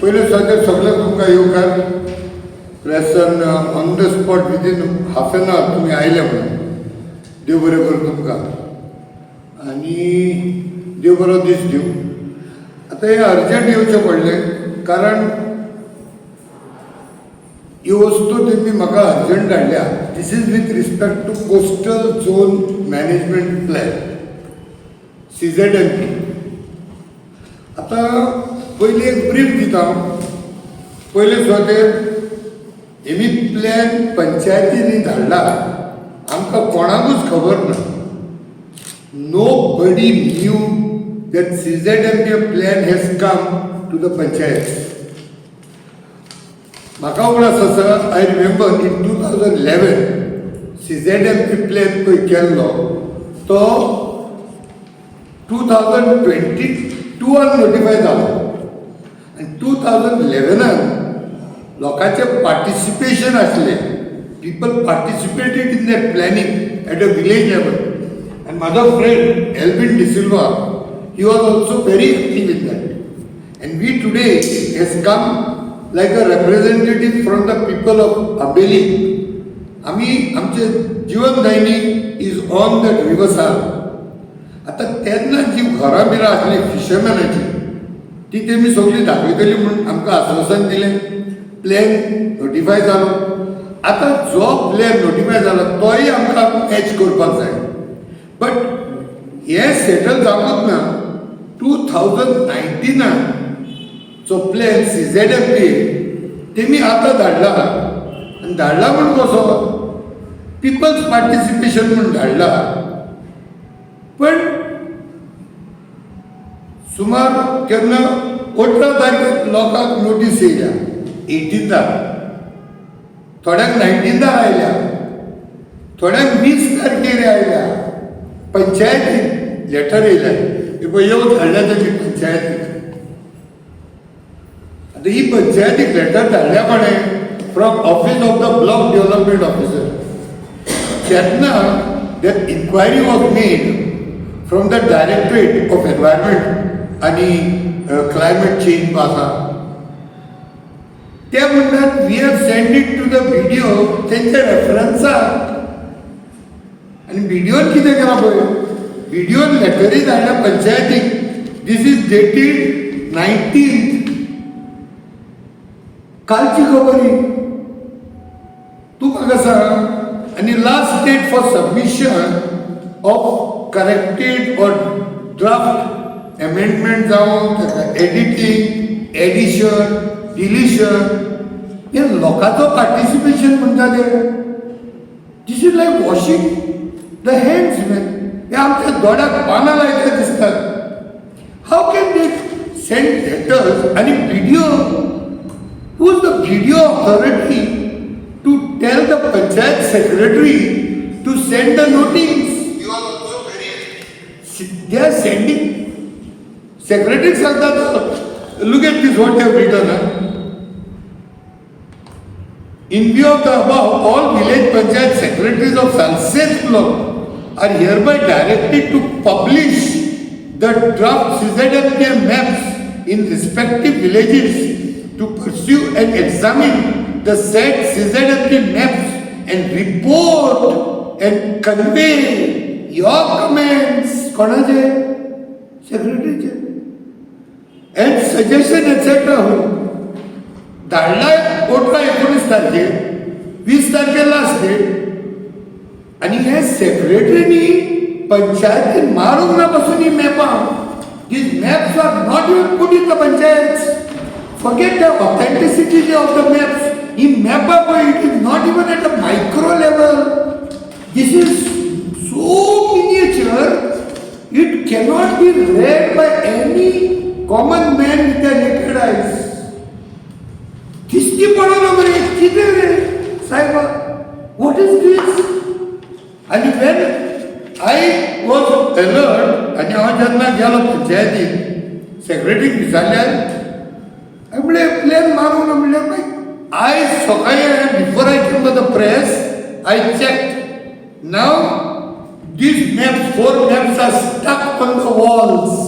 पयले सद्या सगळ्यांक तुमकां येवकार प्रेसान on the spot within half an hour तुमी आयले म्हणून देव बरें करूं तुमकां आनी देव बरो दीस दिवं. आतां हे अर्जंट येवचें पडलें कारण ह्यो वस्तू तेमी म्हाका अर्जंट धाडल्या. This is with respect to coastal zone management plan CZMP. आतां पयलीं एक ब्रीफ दिता. पयले सुवातेर हेमी प्लॅन पंचायतींनी धाडला आमकां कोणाकूच खबर ना. Nobody knew that CZMP plan has come to the panchayats. म्हाका उगडास आसा, I remember in 2011 CZMP plan पळय केल्लो तो 2022 नोटिफाय जालो आनी 2011 लोकांचें पार्टिसिपेशन आसलें. People participated in that planning at a village level. And my friend Elvin De Silva, he was also very active in that. And we today has come like a representative from the people of Abeli. आमचे जीवनदायिनी is on that riverside. आता तेन्ना जी घरां बिरां आसली फिशरमॅनाची ती तेमी सगळी दाखयतली म्हणून आमकां आश्वासन दिलें. प्लॅन नोटिफाय जालो. आतां जो प्लॅन नोटिफाय जालो तोय आमकां कॅच करपाक जाय. बट हे सेटल जावंक ना. 2019 जो प्लॅन CZMP तेमी आतां धाडला आनी धाडला म्हण कसो पिपल्स पार्टिसिपेशन म्हूण धाडला. पण सुमार केन्ना 18 तारखेक लोकांक नोटीस येयल्या. 18 थोड्यांक 19 आयल्या, थोड्यांक 20 तारखेर आयल्या. पंचायतीन लेटर येयलें पळय येवन धाडल्या तेमी पंचायतीक. आतां ही पंचायतीक लेटर धाडल्या कोणें from office of the block development officer. जेन्ना that inquiry was made from the directorate of environment आनी क्लायमेट चेंज आसा ते म्हणटात we have send it to the BDO तेंच्या रेफरन्साक. आनी BDOन कितें केलां पळय BDOन लेटरी धाडल्या पंचायतीक. This is dated 19th. कालची खबर ही तूं म्हाका सांग. आनी last date for submission of corrected or draft amendment जावं एडिटींग एडिशन डिलिशन हे लोकांचो पार्टिसिपेशन म्हणटा ते. This is like washing the hands man. हे आमच्या दोड्याक पानां लायता दिसतात. How can they send letters आनी BDO who is the BDO authority to tell the panchayat secretary to send the notice. They are sending. सेक्रेटरीक सांगतात look at this what have written. In view of the above, all village panchayat secretaries of Salseth block are hereby directed to publish the draft CZMP maps in respective villages to pursue and examine the said CZMP maps and report and convey your comments. कोणाचे? सेक्रेटरीचे. And suggestion etc. धाडला 18-19 तारखेर 20 तारखेर last date. आनी हे सेक्रेटरीनी पंचायतीन मारूंक ना पासून ही मॅपां. These maps are not even put in the panchayats. Forget the authenticity of the maps. ही मॅपां पळय it is not even at a micro level. This is so miniature it cannot be read by any common man with the naked eyes. दिसती पडना मरे कितें रे सायबा what is दीस. आनी वेन आय वॉज अलर्ट आनी हांव जेन्ना गेलो पंचायतीक सेक्रेटरीक विचारल्यार हांवें म्हणलें प्लॅन मारूंक ना. म्हणलें मागीर आयज सकाळीं before I came the press I checked now this maps 4 maps are stuck on the walls.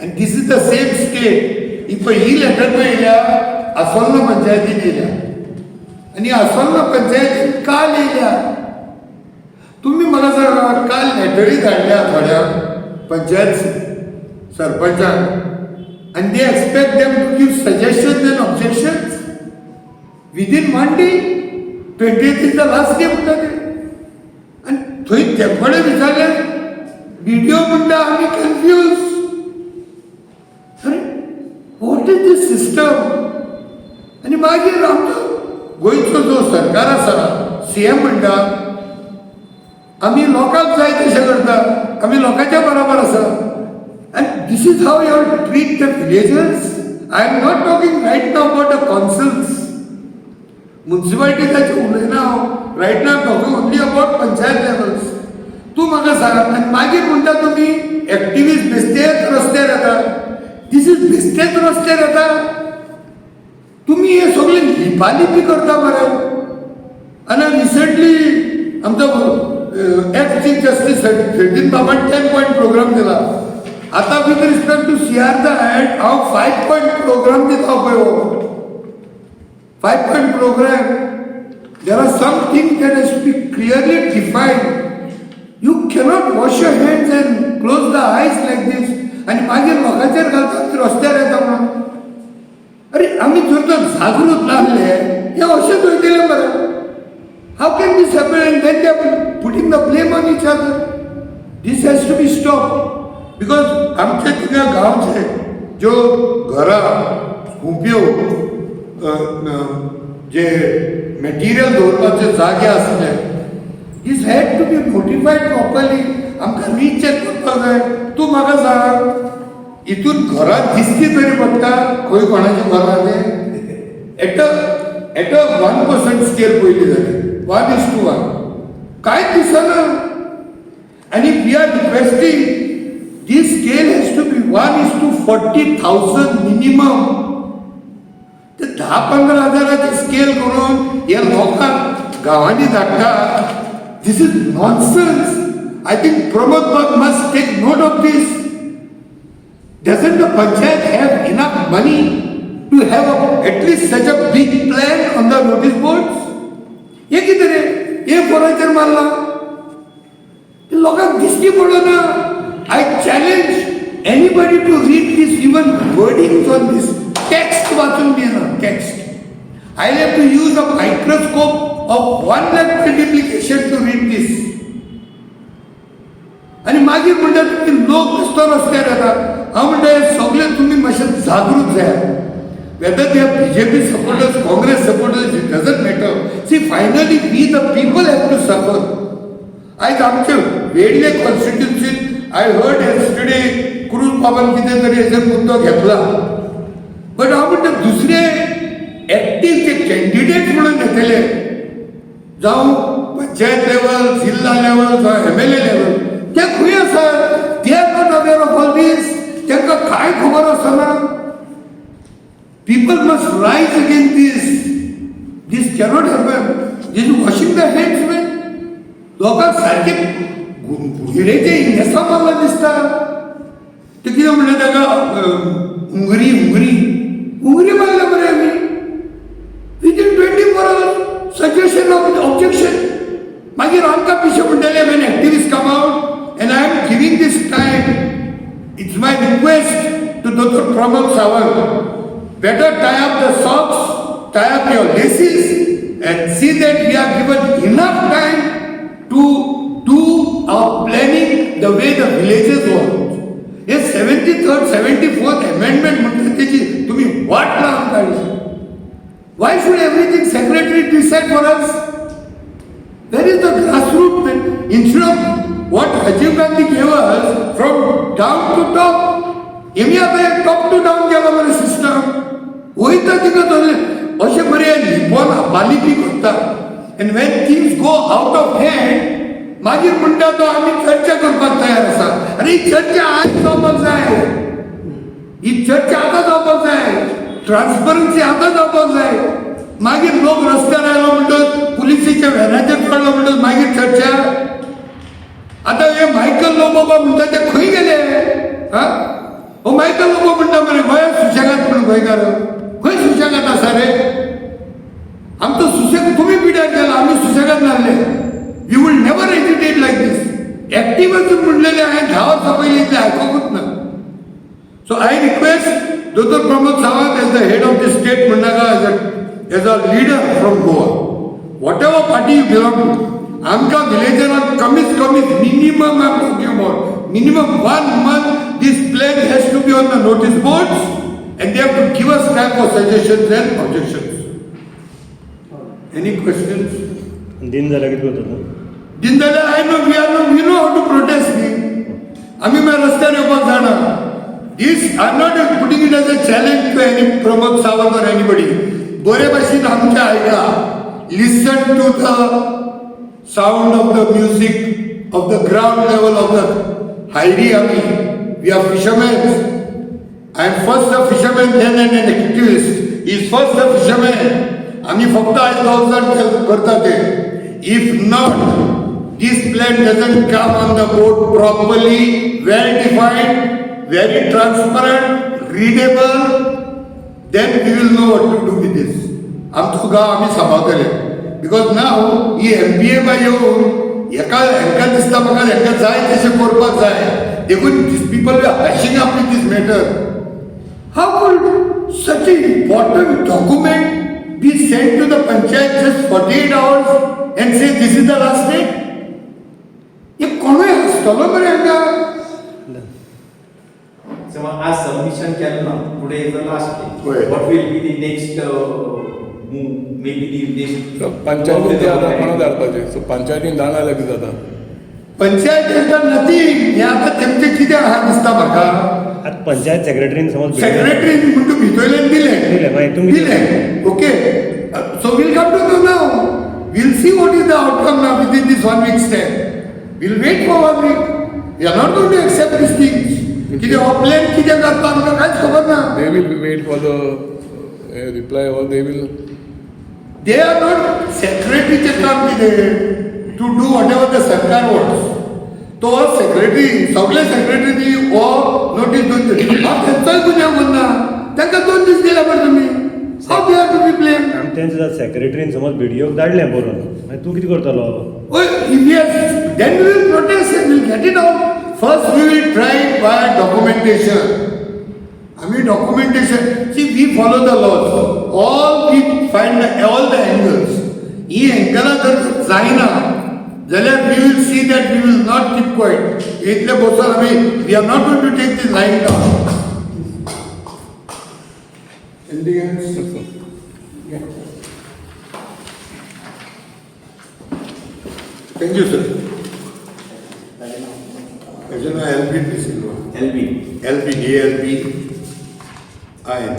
And this is the same state ही लेटर पळय येयल्या आसोल्लो पंचायतीन येयल्या आनी आसोल्लो पंचायतीन काल येयल्या. तुम्ही म्हाका सांगा काल लेटरी धाडल्या थोड्या panchayat सरपंचाक and they expect them to give suggestions and objections within 1 day. 20th is the last day म्हणटा ते आनी थंय तेंपडे विचारलें व्हिडिओ म्हणटा आमी कन्फ्यूज. अरे वॉट इज दिस सिस्टम. आनी मागीर आमचो गोंयचो जो सरकार आसा सीएम म्हणटा आमी लोकांक जाय तशें करता, आमी लोकांच्या बरोबर आसा. And this is how you have to treat the villagers. I am not talking right now about the councils. Municipality ताचे उलयना हांव. Right now talking only about panchayat levels. तूं म्हाका सांग आनी मागीर म्हणटा तुमी एक्टिविस्ट बेश्टेच रस्त्यार येता. This is बेश्टेच रस्त्यार येता. तुमी हे सगळे लिपालिपी करता मरे. आनी रिसंटली आमचो एक्स चीफ जस्टीस सतीन बाबान 10 पॉयंट प्रोग्राम दिला. आता with respect to CR the head हांव 5 पॉयंट प्रोग्राम दिता पळय हो 5 point programme. There are some things that has to be clearly defined. You cannot wash your hands and close the eyes like दीस आनी मागीर लोकांचेर घालतात रस्त्यार येता म्हणून. अरे आमी जर तर जागृत लागले हे अशेंच वयतले मरे. How can this happen and then they are putting the blame on each other. This has to be stop. Because आमचे तुज्या गांवचे ज्यो घरां खुंप्यो जे मॅटिरियल दवरपाचे जागे आसले this had to be notified properly. आमकां रीचॅक करपाक जाय. तूं म्हाका सांग हितून घरां दिसती तरी पडटा खंय कोणाचें घरां तें एट अ 1% स्केल पयली जाली 1:1 कांयच दिसना. आनी we are requesting this scale has to be 1:40,000 minimum. ते 10-15 हजाराची स्केल करून हे लोकांक गांवांनी धाडटा. This is nonsense. I think Pramod Bag must take note of this. Doesn't the panchayat have enough money to have at least such a big plan on the notice boards? हे कितें रे हे फोराचेर मारला लोकांक दिश्टी पडना. I challenge anybody to read this even wordings on this text वाचून दिना text. I'll have to use a microscope of 1 lakh multiplication to read this. आणि मागीर म्हणटा तुम्ही लोक नुसतो रस्त्यार येता. हांव म्हणटा हे सगळे तुम्ही मातशे जागृत जाय. Whether they are BJP supporters, Congress supporters, it doesn't matter. See, finally we the people have to suffer. आज आमचे वेडले कॉन्स्टिट्युन्सीत I heard yesterday क्रूज बाबान कितें तरी हेचेर मुद्दो घेतला. बट हांव म्हणटा दुसरे एक्टीव जे कॅन्डिडेट म्हणून घेतले जावं पंचायत लेवल, जिल्हा लेवल, जावं MLA लेवल ते खंय आसात. They are not aware of all this. तांकां कांय खबर आसना. People must rise against this. This cannot happen. This is washing their hands with. लोकांक सारखे गुहिरेचे इंजेसा मारला दिसता. ते कितें म्हणलें ताका उंगरी मारल्या मरे आमी. Within 24 hours suggestion of objection. मागीर आमकां पिशे म्हणटले when activist come out and I am giving this time. It's my request to Dr. Pramod Sawant. Better tie up the socks, tie up your laces and see that we are given enough time to do our planning the way the villages want. Yes, 73rd, 74th amendment म्हणतात त्याची तुम्ही वाट लावून काढली. Why should everything secretary decide for us? There is the grassroots. Instead of what Rajiv Gandhi gave us from down to top, आम्ही आता top to down गेला बरं system. वयता तिका धरले अशें बरें लिपोन बालिपी करता. And when things go out of hand मागीर म्हणटा तो आमी चर्चा करपाक तयार आसा. अरे ही चर्चा आज जावपाक जाय. ही चर्चा आतां जावपाक जाय. ट्रान्सपरन्सी आतां जावपाक जाय. मागीर लोक रस्त्यार आयलो म्हणटत पुलिसीच्या व्हॅनाचेर चडलो म्हणटत मागीर चर्चा. आतां हे मायकल लोबोबा म्हणटा ते खंय गेले. हो माहिती लोक म्हणटा मरे गोंय सुशेगाद म्हणून गोंयकार खंय सुशेगाद आसा रे आमचो सुशेग तुम्ही पिड्यार केला आम्ही सुशेगाद नासले वी वूड नेवर एजिटेट लायक दीस एक्टिव्हिजम म्हणलेले हांवें 10 वर्सां पयलीं इतलें आयकोंकूच ना सो आय रिक्वेस्ट दोतोर Pramod Sawant as the head of the state म्हणनाका as a leader from Goa whatever party you belong to आमच्या विलेजरान कमीत कमी minimum I am talking about minimum 1 month this plan has to be on the notice boards and they have to give us time for suggestions and objections. Any questions? दिन झाला किती होतं दिन जाल्यार I know we know how to protest न्ही आमी मागीर रस्त्यार येवपाक जाणा this I'm not putting it as a challenge to any Pramod Sawant or anybody बरे भाशेन आमच्या आयका listen to the sound of the music of the ground level of the Hairi Ami we are fishermen I am first a fisherman then an activist he is first a fisherman आम्ही फक्त आज 2000 करता ते if not this plan doesn't come on the board properly well defined very transparent readable then we will know what to do with this आमचो गांव आम्ही सांबाळटले because now ही MBA बाय येवन एका दिसता म्हाका हेंका जाय तशें करपाक जाय देखून these people are hashing up with this matter how could such an important document be sent to the panchayat just 48 hours and say this is the last date? ये कोणूय हसतलो मरे हांगा So as submission केलं ना today is the last day. होय. What will be the next move? Maybe the next. पंचायतीन ते आतां कोणा धाडपाचें सो पंचायतीन धाडना जाल्यार कितें जाता पंचायत इज द नथिंग हे आतां तेमचें कितें आहा दिसता म्हाका आता पंचायत सेक्रेटरीन समज सेक्रेटरी म्हणून भितरल्यान दिलें, मागीर तुमी दिलें okay so we'll come to know now we'll see what is the outcome now within this 1 week step we'll wait for 1 week we are not going to accept this things कितें हो plan कितें जाता आमकां कांयच खबर ना they will wait for the reply or they will they are not सेक्रेटरीचें काम कितें to do whatever the सरकार वॉन्ट्स तो सेक्रेटरी सगळे सेक्रेटरी हो नोटीस दोन दीस हांव तेंचोय गुन्यांव करना तांकां 2 दीस दिल्या बरं तुमी how they are to be blame आमी तेंचे सेक्रेटरीन समज व्हिडिओ धाडलें बरोवन मागीर तूं कितें करतलो then we will protest and we'll get it out. First we will try by documentation. I mean documentation. See, we follow the laws. We find all the angles. He angle जर जायना जाल्यार we will see that we will not keep quiet. इतले boson आमी we are not going to take this line down. Anything else? Yeah. Thank you, sir. LB, LB. DLB, IN.